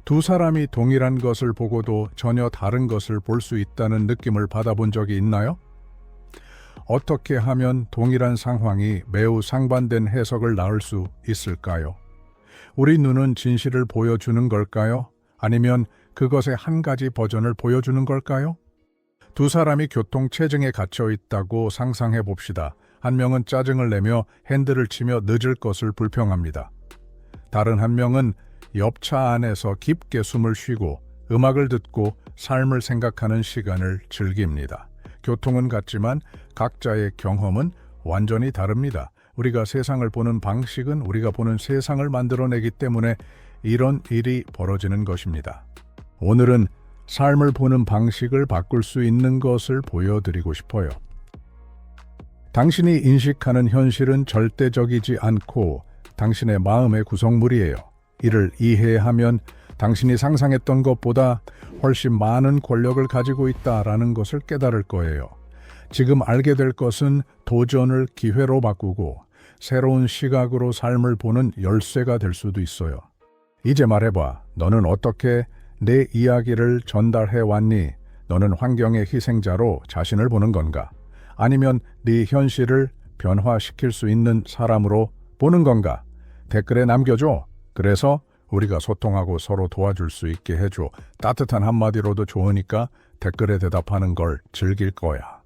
두 사람이 동일한 것을 보고도 전혀 다른 것을 볼 수 있다는 느낌을 받아본 적이 있나요? 어떻게 하면 동일한 상황이 매우 상반된 해석을 낳을 수 있을까요? 우리 눈은 진실을 보여주는 걸까요? 아니면 그것의 한 가지 버전을 보여주는 걸까요? 두 사람이 교통체증에 갇혀 있다고 상상해 봅시다. 한 명은 짜증을 내며 핸들을 치며 늦을 것을 불평합니다. 다른 한 명은 옆차 안에서 깊게 숨을 쉬고 음악을 듣고 삶을 생각하는 시간을 즐깁니다. 교통은 같지만 각자의 경험은 완전히 다릅니다. 우리가 세상을 보는 방식은 우리가 보는 세상을 만들어내기 때문에 이런 일이 벌어지는 것입니다. 오늘은 삶을 보는 방식을 바꿀 수 있는 것을 보여드리고 싶어요. 당신이 인식하는 현실은 절대적이지 않고 당신의 마음의 구성물이에요. 이를 이해하면 당신이 상상했던 것보다 훨씬 많은 권력을 가지고 있다라는 것을 깨달을 거예요. 지금 알게 될 것은 도전을 기회로 바꾸고 새로운 시각으로 삶을 보는 열쇠가 될 수도 있어요. 이제 말해봐. 너는 어떻게 내 이야기를 전달해 왔니? 너는 환경의 희생자로 자신을 보는 건가? 아니면 네 현실을 변화시킬 수 있는 사람으로 보는 건가? 댓글에 남겨줘. 그래서 우리가 소통하고 서로 도와줄 수 있게 해줘. 따뜻한 한마디로도 좋으니까 댓글에 대답하는 걸 즐길 거야.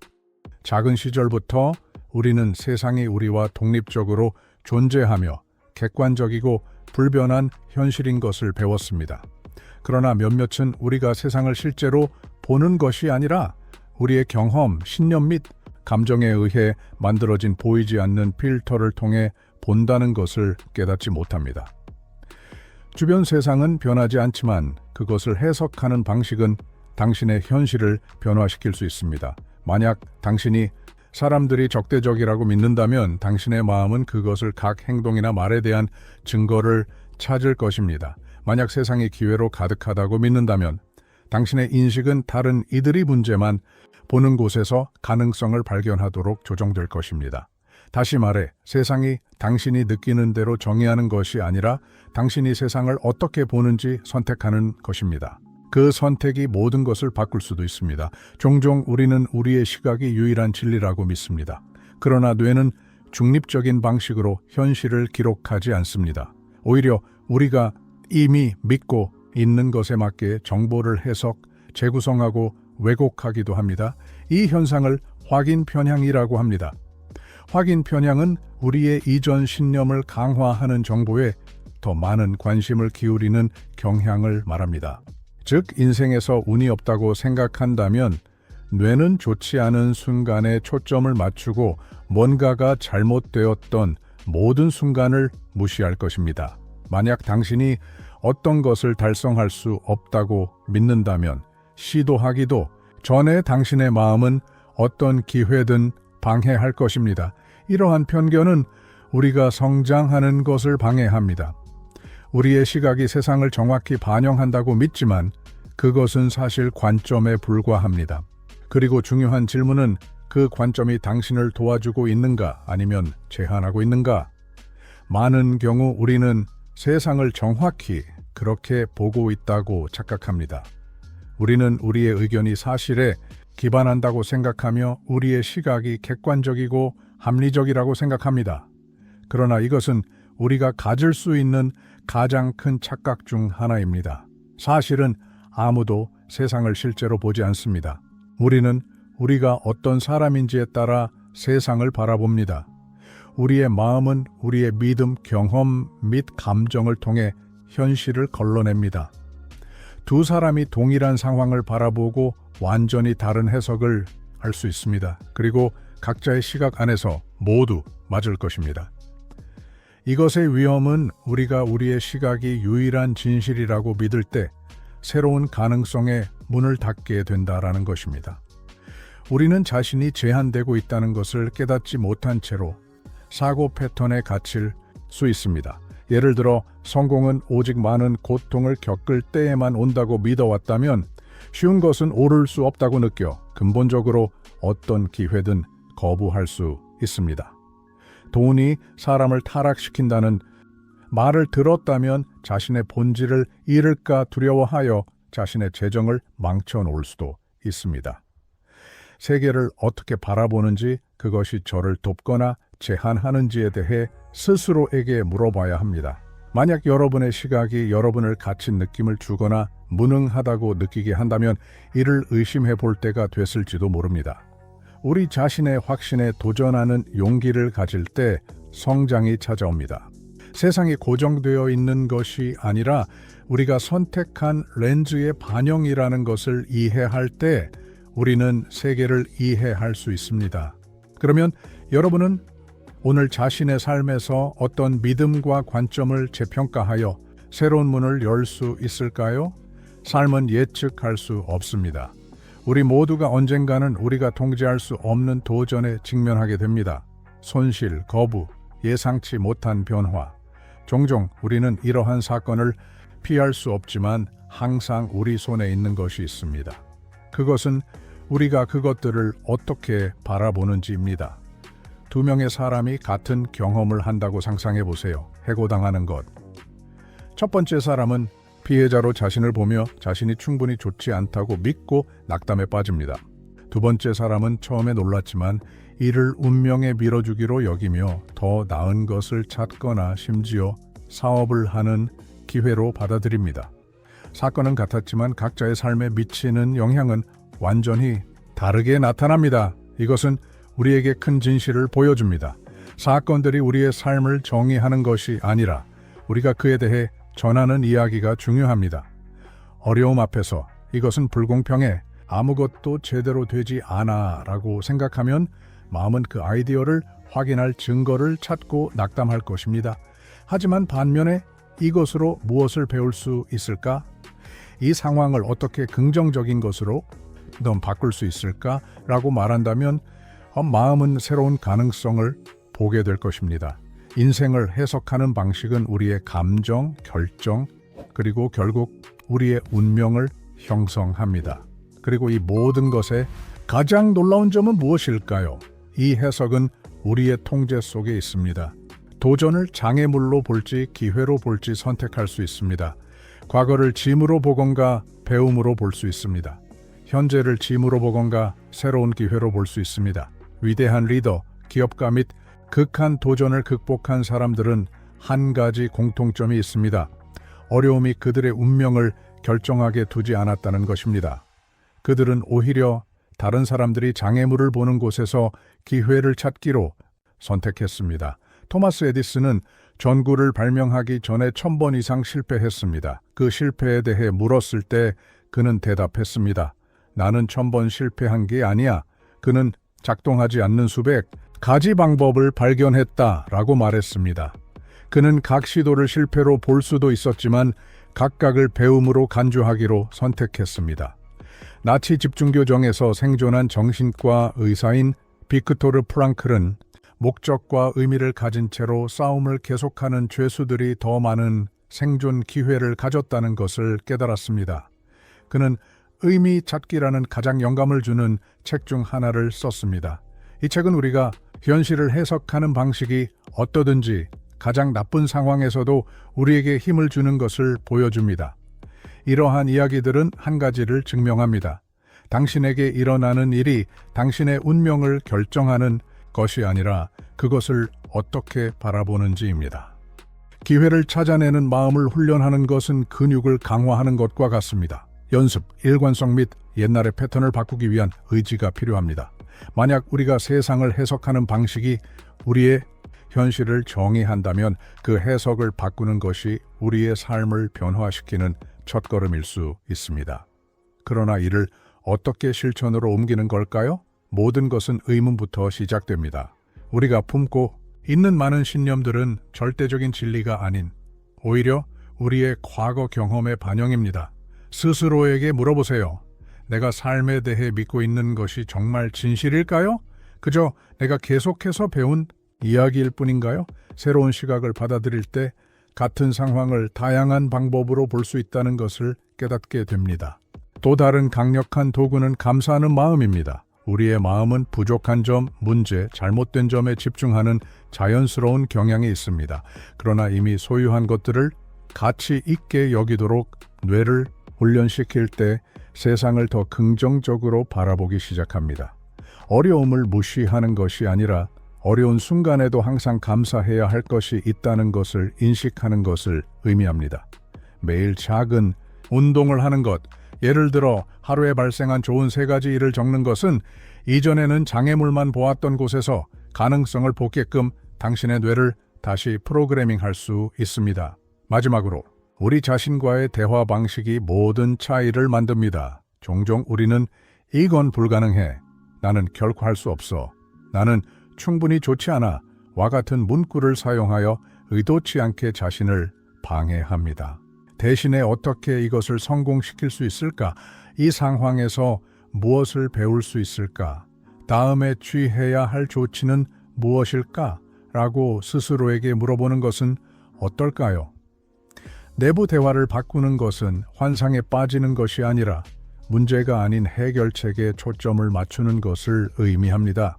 작은 시절부터 우리는 세상이 우리와 독립적으로 존재하며 객관적이고 불변한 현실인 것을 배웠습니다. 그러나 몇몇은 우리가 세상을 실제로 보는 것이 아니라 우리의 경험, 신념 및 감정에 의해 만들어진 보이지 않는 필터를 통해 본다는 것을 깨닫지 못합니다. 주변 세상은 변하지 않지만 그것을 해석하는 방식은 당신의 현실을 변화시킬 수 있습니다. 만약 당신이 사람들이 적대적이라고 믿는다면 당신의 마음은 그것을 각 행동이나 말에 대한 증거를 찾을 것입니다. 만약 세상이 기회로 가득하다고 믿는다면 당신의 인식은 다른 이들이 문제만 보는 곳에서 가능성을 발견하도록 조정될 것입니다. 다시 말해, 세상이 당신이 느끼는 대로 정의하는 것이 아니라 당신이 세상을 어떻게 보는지 선택하는 것입니다. 그 선택이 모든 것을 바꿀 수도 있습니다. 종종 우리는 우리의 시각이 유일한 진리라고 믿습니다. 그러나 뇌는 중립적인 방식으로 현실을 기록하지 않습니다. 오히려 우리가 이미 믿고 있는 것에 맞게 정보를 해석, 재구성하고 왜곡하기도 합니다. 이 현상을 확인 편향이라고 합니다. 확인 편향은 우리의 이전 신념을 강화하는 정보에 더 많은 관심을 기울이는 경향을 말합니다. 즉, 인생에서 운이 없다고 생각한다면 뇌는 좋지 않은 순간에 초점을 맞추고 뭔가가 잘못되었던 모든 순간을 무시할 것입니다. 만약 당신이 어떤 것을 달성할 수 없다고 믿는다면 시도하기도 전에 당신의 마음은 어떤 기회든 방해할 것입니다. 이러한 편견은 우리가 성장하는 것을 방해합니다. 우리의 시각이 세상을 정확히 반영한다고 믿지만 그것은 사실 관점에 불과합니다. 그리고 중요한 질문은 그 관점이 당신을 도와주고 있는가 아니면 제한하고 있는가? 많은 경우 우리는 세상을 정확히 그렇게 보고 있다고 착각합니다. 우리는 우리의 의견이 사실에 기반한다고 생각하며 우리의 시각이 객관적이고 합리적이라고 생각합니다. 그러나 이것은 우리가 가질 수 있는 가장 큰 착각 중 하나입니다. 사실은 아무도 세상을 실제로 보지 않습니다. 우리는 우리가 어떤 사람인지에 따라 세상을 바라봅니다. 우리의 마음은 우리의 믿음, 경험 및 감정을 통해 현실을 걸러냅니다. 두 사람이 동일한 상황을 바라보고 완전히 다른 해석을 할 수 있습니다. 그리고 각자의 시각 안에서 모두 맞을 것입니다. 이것의 위험은 우리가 우리의 시각이 유일한 진실이라고 믿을 때 새로운 가능성에 문을 닫게 된다라는 것입니다. 우리는 자신이 제한되고 있다는 것을 깨닫지 못한 채로 사고 패턴에 갇힐 수 있습니다. 예를 들어 성공은 오직 많은 고통을 겪을 때에만 온다고 믿어왔다면 쉬운 것은 오를 수 없다고 느껴 근본적으로 어떤 기회든 거부할 수 있습니다. 돈이 사람을 타락시킨다는 말을 들었다면 자신의 본질을 잃을까 두려워하여 자신의 재정을 망쳐놓을 수도 있습니다. 세계를 어떻게 바라보는지, 그것이 저를 돕거나 제한하는지에 대해 스스로에게 물어봐야 합니다. 만약 여러분의 시각이 여러분을 갇힌 느낌을 주거나 무능하다고 느끼게 한다면 이를 의심해 볼 때가 됐을지도 모릅니다. 우리 자신의 확신에 도전하는 용기를 가질 때 성장이 찾아옵니다. 세상이 고정되어 있는 것이 아니라 우리가 선택한 렌즈의 반영이라는 것을 이해할 때 우리는 세계를 이해할 수 있습니다. 그러면 여러분은 오늘 자신의 삶에서 어떤 믿음과 관점을 재평가하여 새로운 문을 열 수 있을까요? 삶은 예측할 수 없습니다. 우리 모두가 언젠가는 우리가 통제할 수 없는 도전에 직면하게 됩니다. 손실, 거부, 예상치 못한 변화. 종종 우리는 이러한 사건을 피할 수 없지만 항상 우리 손에 있는 것이 있습니다. 그것은 우리가 그것들을 어떻게 바라보는지입니다. 두 명의 사람이 같은 경험을 한다고 상상해 보세요. 해고당하는 것. 첫 번째 사람은 피해자로 자신을 보며 자신이 충분히 좋지 않다고 믿고 낙담에 빠집니다. 두 번째 사람은 처음에 놀랐지만 이를 운명에 밀어주기로 여기며 더 나은 것을 찾거나 심지어 사업을 하는 기회로 받아들입니다. 사건은 같았지만 각자의 삶에 미치는 영향은 완전히 다르게 나타납니다. 이것은 우리에게 큰 진실을 보여줍니다. 사건들이 우리의 삶을 정의하는 것이 아니라 우리가 그에 대해 전하는 이야기가 중요합니다. 어려움 앞에서 이것은 불공평해, 아무것도 제대로 되지 않아 라고 생각하면 마음은 그 아이디어를 확인할 증거를 찾고 낙담할 것입니다. 하지만 반면에 이것으로 무엇을 배울 수 있을까? 이 상황을 어떻게 긍정적인 것으로 넌 바꿀 수 있을까? 라고 말한다면 마음은 새로운 가능성을 보게 될 것입니다. 인생을 해석하는 방식은 우리의 감정, 결정, 그리고 결국 우리의 운명을 형성합니다. 그리고 이 모든 것의 가장 놀라운 점은 무엇일까요? 이 해석은 우리의 통제 속에 있습니다. 도전을 장애물로 볼지 기회로 볼지 선택할 수 있습니다. 과거를 짐으로 보건가 배움으로 볼 수 있습니다. 현재를 짐으로 보건가 새로운 기회로 볼 수 있습니다. 위대한 리더, 기업가 및 극한 도전을 극복한 사람들은 한 가지 공통점이 있습니다. 어려움이 그들의 운명을 결정하게 두지 않았다는 것입니다. 그들은 오히려 다른 사람들이 장애물을 보는 곳에서 기회를 찾기로 선택했습니다. 토마스 에디슨은 전구를 발명하기 전에 1000번 이상 실패했습니다. 그 실패에 대해 물었을 때 그는 대답했습니다. 나는 1000번 실패한 게 아니야. 그는 작동하지 않는 수백 가지 방법을 발견했다라고 말했습니다. 그는 각 시도를 실패로 볼 수도 있었지만 각각을 배움으로 간주하기로 선택했습니다. 나치 집중교정에서 생존한 정신과 의사인 빅토르 프랑클은 목적과 의미를 가진 채로 싸움을 계속하는 죄수들이 더 많은 생존 기회를 가졌다는 것을 깨달았습니다. 그는 의미 찾기라는 가장 영감을 주는 책 중 하나를 썼습니다. 이 책은 우리가 현실을 해석하는 방식이 어떠든지 가장 나쁜 상황에서도 우리에게 힘을 주는 것을 보여줍니다. 이러한 이야기들은 한 가지를 증명합니다. 당신에게 일어나는 일이 당신의 운명을 결정하는 것이 아니라 그것을 어떻게 바라보는지입니다. 기회를 찾아내는 마음을 훈련하는 것은 근육을 강화하는 것과 같습니다. 연습, 일관성 및 옛날의 패턴을 바꾸기 위한 의지가 필요합니다. 만약 우리가 세상을 해석하는 방식이 우리의 현실을 정의한다면 그 해석을 바꾸는 것이 우리의 삶을 변화시키는 첫걸음일 수 있습니다. 그러나 이를 어떻게 실천으로 옮기는 걸까요? 모든 것은 의문부터 시작됩니다. 우리가 품고 있는 많은 신념들은 절대적인 진리가 아닌 오히려 우리의 과거 경험의 반영입니다. 스스로에게 물어보세요. 내가 삶에 대해 믿고 있는 것이 정말 진실일까요? 그저 내가 계속해서 배운 이야기일 뿐인가요? 새로운 시각을 받아들일 때 같은 상황을 다양한 방법으로 볼 수 있다는 것을 깨닫게 됩니다. 또 다른 강력한 도구는 감사하는 마음입니다. 우리의 마음은 부족한 점, 문제, 잘못된 점에 집중하는 자연스러운 경향이 있습니다. 그러나 이미 소유한 것들을 가치 있게 여기도록 뇌를 훈련시킬 때 세상을 더 긍정적으로 바라보기 시작합니다. 어려움을 무시하는 것이 아니라 어려운 순간에도 항상 감사해야 할 것이 있다는 것을 인식하는 것을 의미합니다. 매일 작은 운동을 하는 것, 예를 들어 하루에 발생한 좋은 3가지 일을 적는 것은 이전에는 장애물만 보았던 곳에서 가능성을 보게끔 당신의 뇌를 다시 프로그래밍할 수 있습니다. 마지막으로 우리 자신과의 대화 방식이 모든 차이를 만듭니다. 종종 우리는 이건 불가능해. 나는 결코 할 수 없어. 나는 충분히 좋지 않아. 와 같은 문구를 사용하여 의도치 않게 자신을 방해합니다. 대신에 어떻게 이것을 성공시킬 수 있을까? 이 상황에서 무엇을 배울 수 있을까? 다음에 취해야 할 조치는 무엇일까? 라고 스스로에게 물어보는 것은 어떨까요? 내부 대화를 바꾸는 것은 환상에 빠지는 것이 아니라 문제가 아닌 해결책에 초점을 맞추는 것을 의미합니다.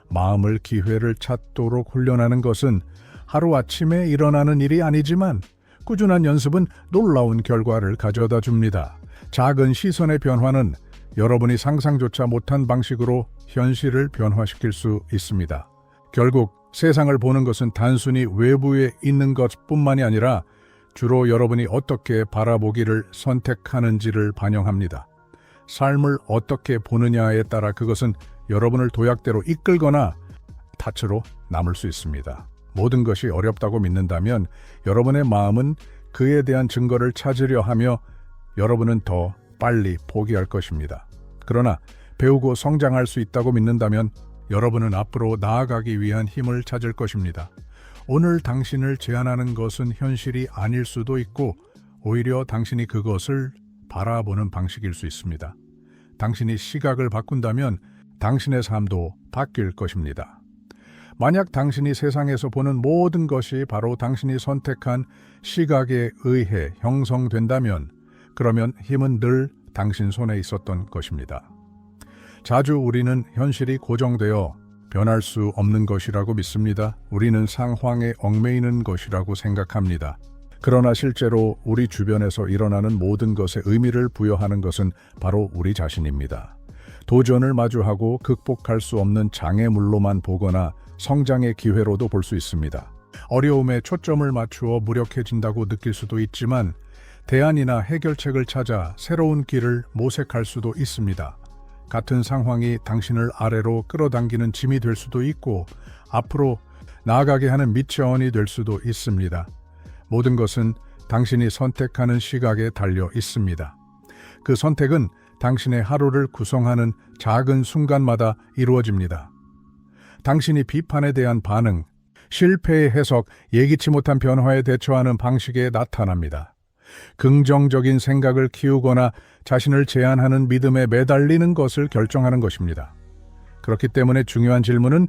마음을 기회를 찾도록 훈련하는 것은 하루아침에 일어나는 일이 아니지만 꾸준한 연습은 놀라운 결과를 가져다 줍니다. 작은 시선의 변화는 여러분이 상상조차 못한 방식으로 현실을 변화시킬 수 있습니다. 결국 세상을 보는 것은 단순히 외부에 있는 것뿐만이 아니라 주로 여러분이 어떻게 바라보기를 선택하는지를 반영합니다. 삶을 어떻게 보느냐에 따라 그것은 여러분을 도약대로 이끌거나 닻으로 남을 수 있습니다. 모든 것이 어렵다고 믿는다면 여러분의 마음은 그에 대한 증거를 찾으려 하며 여러분은 더 빨리 포기할 것입니다. 그러나 배우고 성장할 수 있다고 믿는다면 여러분은 앞으로 나아가기 위한 힘을 찾을 것입니다. 오늘 당신을 제한하는 것은 현실이 아닐 수도 있고 오히려 당신이 그것을 바라보는 방식일 수 있습니다. 당신이 시각을 바꾼다면 당신의 삶도 바뀔 것입니다. 만약 당신이 세상에서 보는 모든 것이 바로 당신이 선택한 시각에 의해 형성된다면 그러면 힘은 늘 당신 손에 있었던 것입니다. 자주 우리는 현실이 고정되어 변할 수 없는 것이라고 믿습니다. 우리는 상황에 얽매이는 것이라고 생각합니다. 그러나 실제로 우리 주변에서 일어나는 모든 것에 의미를 부여하는 것은 바로 우리 자신입니다. 도전을 마주하고 극복할 수 없는 장애물로만 보거나 성장의 기회로도 볼 수 있습니다. 어려움에 초점을 맞추어 무력해진다고 느낄 수도 있지만 대안이나 해결책을 찾아 새로운 길을 모색할 수도 있습니다. 같은 상황이 당신을 아래로 끌어당기는 짐이 될 수도 있고 앞으로 나아가게 하는 밑자원이 될 수도 있습니다. 모든 것은 당신이 선택하는 시각에 달려 있습니다. 그 선택은 당신의 하루를 구성하는 작은 순간마다 이루어집니다. 당신이 비판에 대한 반응, 실패의 해석, 예기치 못한 변화에 대처하는 방식에 나타납니다. 긍정적인 생각을 키우거나 자신을 제한하는 믿음에 매달리는 것을 결정하는 것입니다. 그렇기 때문에 중요한 질문은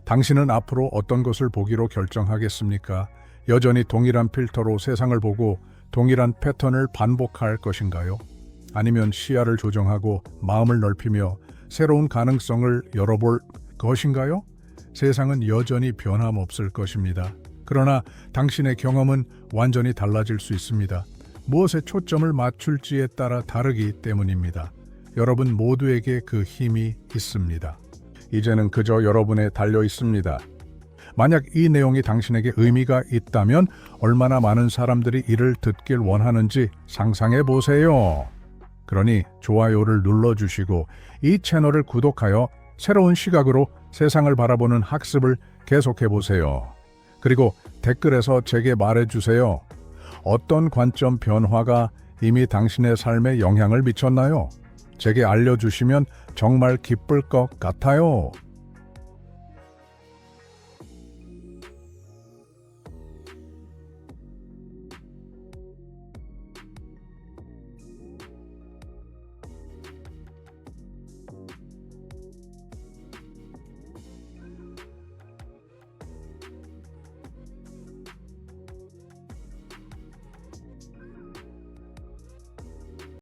당신은 앞으로 어떤 것을 보기로 결정하겠습니까? 여전히 동일한 필터로 세상을 보고 동일한 패턴을 반복할 것인가요? 아니면 시야를 조정하고 마음을 넓히며 새로운 가능성을 열어볼 것인가요? 세상은 여전히 변함없을 것입니다. 그러나 당신의 경험은 완전히 달라질 수 있습니다. 무엇에 초점을 맞출지에 따라 다르기 때문입니다. 여러분 모두에게 그 힘이 있습니다. 이제는 그저 여러분에 달려 있습니다. 만약 이 내용이 당신에게 의미가 있다면 얼마나 많은 사람들이 이를 듣길 원하는지 상상해 보세요. 그러니 좋아요를 눌러주시고 이 채널을 구독하여 새로운 시각으로 세상을 바라보는 학습을 계속해 보세요. 그리고 댓글에서 제게 말해주세요. 어떤 관점 변화가 이미 당신의 삶에 영향을 미쳤나요? 제게 알려주시면 정말 기쁠 것 같아요.